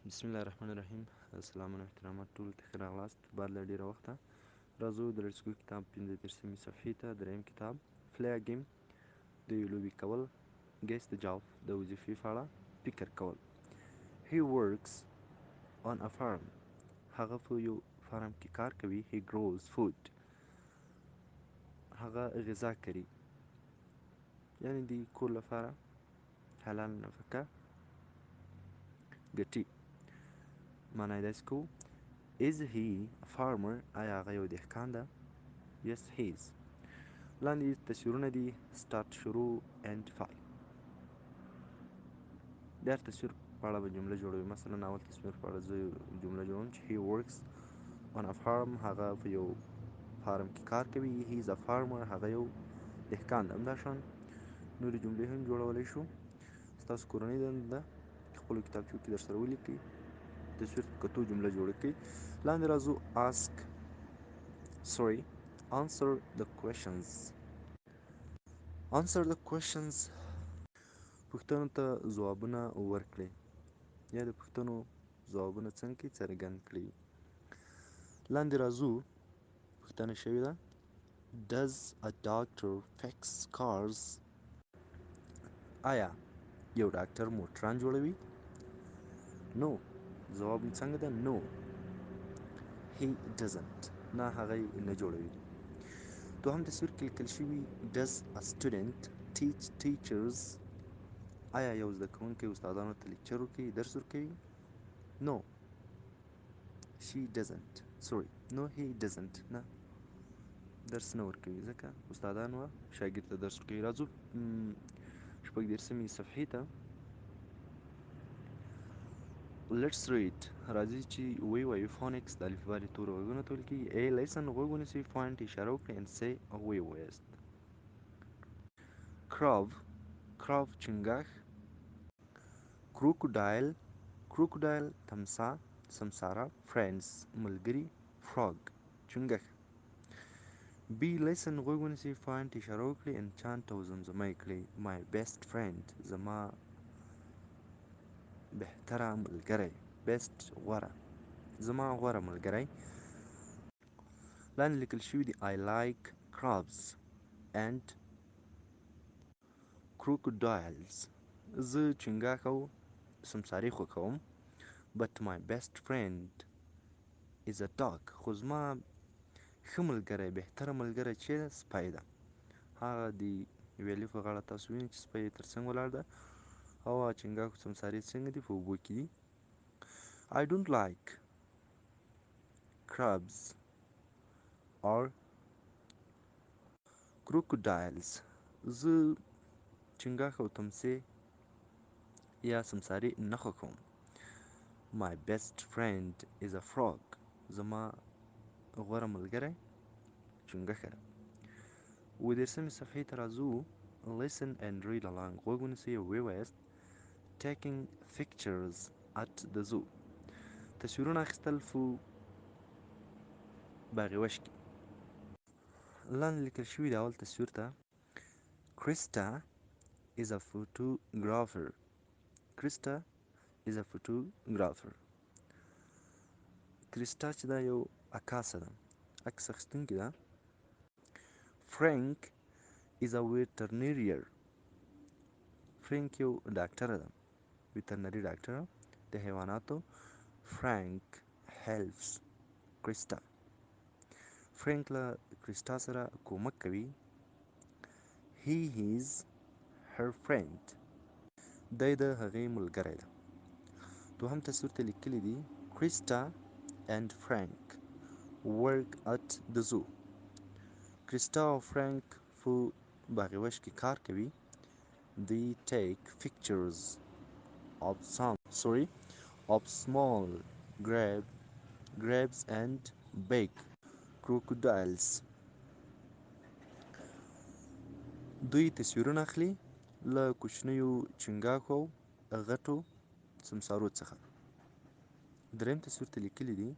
بسم الله الرحمن الرحیم. سلام و احترامات ټولو ته ښه راغلاست. بعد له ډېره وخته راځو د لړسکو کتاب 15 صفحې ته دریم کتاب پلی ا ګیم د یو لوبې کول ګیس د جاب د وظیفې په اړه فکر کول. he works on a farm. هغه په یو فارم کې کار کوي. he grows food. هغه غذا کري یعنی د کور لپاره حلال نفقه ګټي. معنی یې داسې کوو Is he a farmer؟ آیا هغه یو دهقان ده؟ Yes he is. لاندې تصویرونه دي. start شروع and file. د هر تصویر په اړه به جمله جوړوي. مثلا اول تصویر په اړه زه جمله جوړوم چې he works on a farm. هغه په یو فارم کې کار کوي. he is a farmer. هغه یو دهقان ده. همدا شان نورې جملې هم جوړولی شو. ستاسو کورنۍ دنده ده خپلو کتابچو کې درسره ولیکئ، تصویر په کتو جمله جوړه کړئ. لاندې راځو answer the questions. answer the questions پوښتنو ته ځوابونه ورکړئ یا د پوښتنو ځوابونه څنګه څرګند کړئ. لاندې راځو پوښتنه شوې ده Does a doctor fix cars؟ آیا یو ډاکټر موټران جوړوي؟ No. ځواب څنګه ده؟ No he doesn't. نه هغه یې نه جوړوي. دوهم تصویر کې لیکل شوي Does a student teach teachers؟ آیا یو زده کوونکی استادانو ته لیکچر ورکوي، درس ورکوي؟ No she doesn't. No he doesn't. نه درس نه ورکوي ځکه استادان و شاګرد ته درس ورکوي. راځو شپږ دېرشمې صفحې ته. Let's read. راځئ چې ووایو phonics د الفبا د تورو غږونه ته ویل کېږي. A listen غوږ ونیسئ، point اشاره وکړئ and say ووایاست. crab چنګاښ. crocodile تمساح سمساره. friends ملګري. frog چنګښ. B listen غوږ ونیسئ، point اشاره وکړئ and chant او زمزمه یې کړئ my best friend زما بهتره ملګری. best غوره، زما غوره ملګری. لاندې لیکل شوي دي I like crabs and crocodiles. زه چنګاښ او سمسارې خوښوم. but my best friend is a dog. خو زما ښه ملګری بهتره ملګری چې سپی ده. هغه د یوې الف په غاړه تاسو وینئ چې سپی یې تر څنګ ولاړ ده او چنګاښ او سمسارې څنګه دي؟ په اوبو کې دي. I don't like crabs or crocodiles. زه چنګاښ او تمسې یا سمسارې نه خوښوم. My best friend is a frog. زما غوره ملګری چنګښه ده. اووه دېرشمې صفحې ته راځو. Listen and read along. غوږ ونیسئ او ووایاست Taking pictures at the zoo. تصویرونه اخیستل په باغ وش کې. لاندې لیکل شوي د اول تصویر ته Krista is a photographer. Krista is a photographer. کریسټا چې دا یو عکاسه ده، عکس اخیستونکې ده. Frank is a veterinarian. فرانک یو ډاکټره ده، ویترنري ډاکټره د حیواناتو. Frank helps Krista. فرانک له کریسټا سره کومک کوي. He is her friend. دی د هغې ملګری ده. دوهم تصویر ته لیکلي دي Krista and Frank work at the zoo. کریسټا او فرانک په باغ وش کې کار کوي. They take pictures of small crabs and big crocodiles. دوی تصویرونه اخلي له کوچنیو چنګاښو او غټو سمسارو څخه. دریم تصویر ته لیکلي دي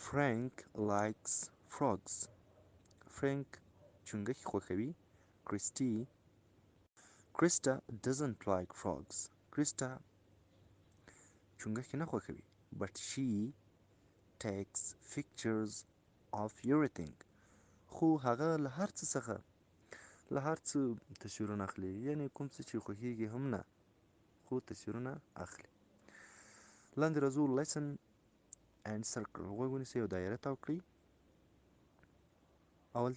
Frank likes frogs. فرانک چنګښې خوښوي. Krista doesn't like frogs. Krista چونګښې نه خوښوي. but she takes pictures of everything. خو هغه له هر څه څخه له هر څه تصویرونه اخلي، یعنې کوم څه چې خوښیږي هم نه خو تصویرونه اخلي. لاندې راځو lesson and circle. غوږ ونیسئ او دایره تاو کړئ. اول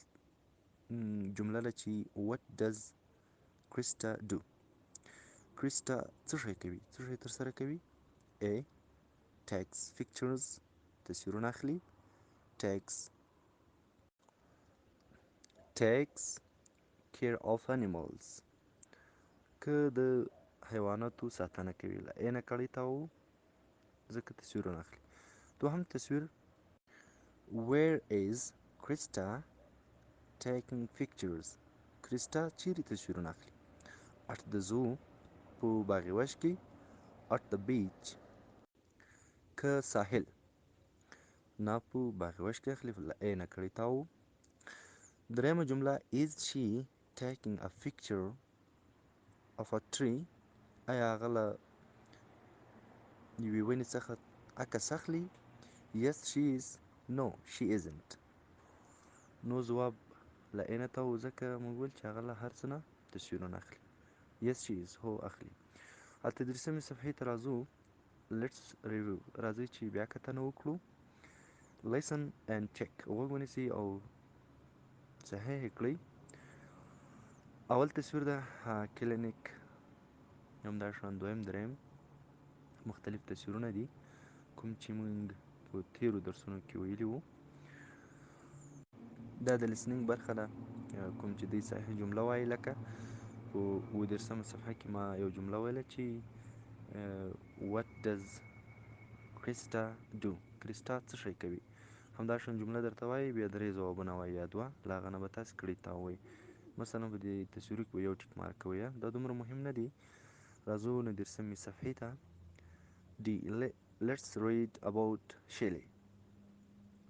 جمله ده چې what does Krista do. Krista څه شی کوي، څه شی ترسره کوي. A takes pictures تصویرونه اخلي. takes care of animals که د حیواناتو ساتنه کوي. له A نه کړی تاو ځکه تصویرونه اخلي. دوهم تصویر where is Krista taking pictures. Krista چیرې تصویرونه اخلي. at the zoo په باغ وش کې. at the beach که ساحل نه په باغ وش کې اخلي. له A نه کړی تاو. دریمه جمله is she taking a picture of a tree. آیا هغه له یوې ونې څخه عکس اخلي. yes she is. no she isn't. نو ځواب له A نه تاو ځکه موږ ویل چې هغه له هر څه نه تصویرونه اخلي. yes she is. هو اخلي. اته درسمې صفحې ته راځو. let's review. راځئ چې بیا کتنه وکړو. lesson and check. غوږ ونیسئ او صحیح یې کړئ. اول تصویر ده کلینیک، همداشان دویم دریم مختلف تصویرونه دي کوم چې موږ په تیرو درسونو کې ویلي وو. دا د لیسننګ برخه ده کوم چې دوی صحیح جمله وایي. لکه په اووه صفحه کې ما یو جمله ویله چې what does Krista do. کریستا څه شی کوي. همداشان جمله درته وایي، بیا درې ځوابونه وایي یا دوه، له هغه نه به تاسې کړي تا ووایي. مثلا په دې تصویرو کې به یو ټیک مارک کوئ. دا دومره مهم نه دی. راځو 19 صفحې ته. let's read about Shelley.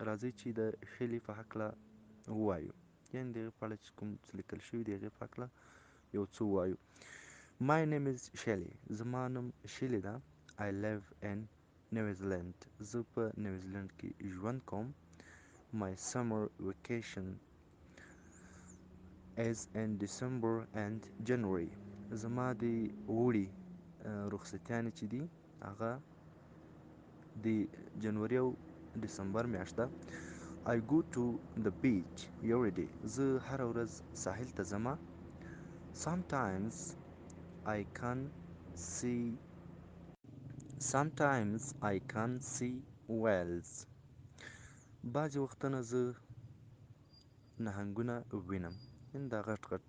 راځئ چې د شیلي په هکله ووایو، یعنې د هغې په اړه چې کوم څه لیکل شوي د هغې په هکله یو څه ووایو. my name is Shelley. زما نوم شیلي ده. I live in New Zealand. زه په نیوزیلند کې ژوند کوم. my summer vacation is in December and January. زما د اوړي رخصتیانې چې دي هغه د جنوري او ډسمبر میاشت ده. I go to the beach every day. زه هره ورځ ساحل ته ځمه. sometimes I can see whales. بعضې وختونه زه نهنګونه وینم، یعنې دا غټ غټ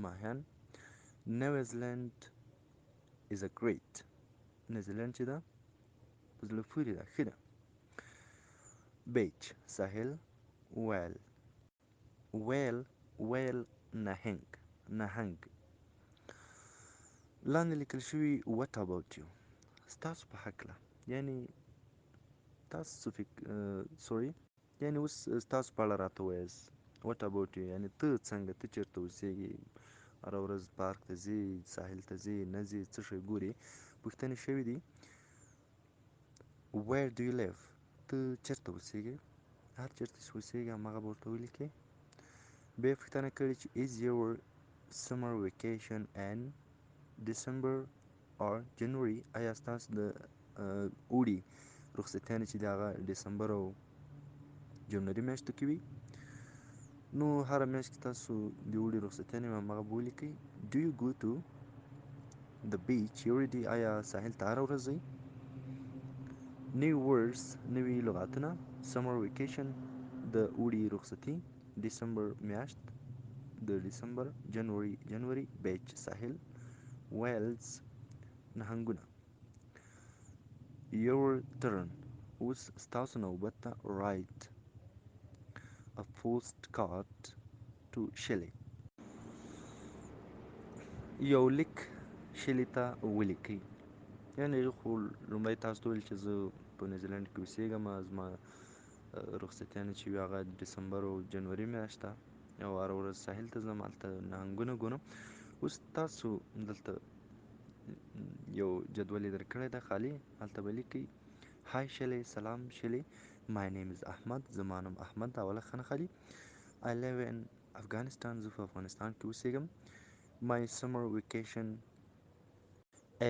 ماهیان. New Zealand is a great. نیوزیلند چې ده په زړه پورې ده، ښه ده. beach ساحل. whale نهنګ. لاندې لیکل شوي what about you. ستاسو په هکله، یعنې تاسو یعنې اوس ستاسو په اړه راته ووایاست. what about you یعنې ته څنګه، ته چېرته اوسېږې، هره ورځ پارک ته ځې، ساحل ته ځې، نه ځې، څه شی ګورې. پوښتنې شوي دي where do you live. ته چېرته اوسېږې، هر چېرته چې اوسېږې هماغه به ورته ولیکې. بیا یې پوښتنه کړې چې is your summer vacation in December or January. آیا ستاسو د اوړي رخصتیانې چې دي هغه ډسمبر او جنوري میاشتو کې وي. نو هره میاشت کې تاسو د اوړي رخصتیانې هماغه به ولیکئ. do you go to the beach every day. آیا ساحل ته هره ورځ ځئ. نوي words نوي لغاتونه. summer vacation د اوړي رخصتي. ډسمبر میاشت د ډسمبر. جنوري beach ساحل. whales نهنګونه. your turn اوس ستاسو نوبت ته. write a postcard to Shelley. یو لیک شیلي ته ولیکئ. یعنې هغې خو لومړی تاسو ته وویل چې زه په نیوزیلند کې اوسېږم، زما رخصتیانې چې وي هغه ډسمبر او جنوري میاشت ده او هره ورځ ساحل ته ځم، هلته نهنګونه ګورم. اوس تاسو دلته یو جدول یې درکړی ده خالي، هلته به لیکئ های شلې، سلام شلې. My name is احمد، زما نوم احمد ده، اوله خانه خالي. I live in افغانستان، زه په افغانستان کې اوسېږم. My summer vacation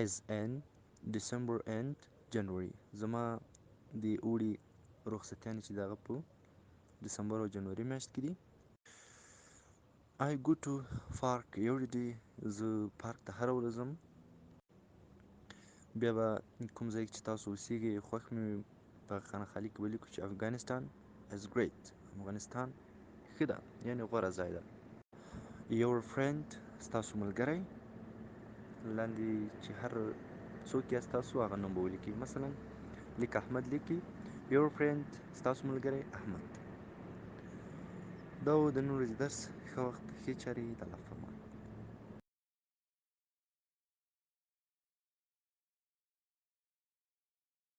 is in December and January. زما د اوړي رخصتیانې چې د هغه په دسمبر او جنوري میاشت کې دي. I go to park every day. زه پارک ته هره ورځ ځم. بیا به کوم ځای چې تاسو اوسېږئ خوښ مې وي په خانه خالي کې به لیکو چې افغانستان is great. افغانستان ښه ده، یعنې غوره ځای ده. Your friend ستاسو ملګری، لاندې چې هر څوک یاست تاسو هغه نوم به ولیکئ. مثلا لیک احمد لیکي، Your friend ستاسو ملګری احمد. دا و د نن ورځې درس. ښه وخت، ښې چارې. د الله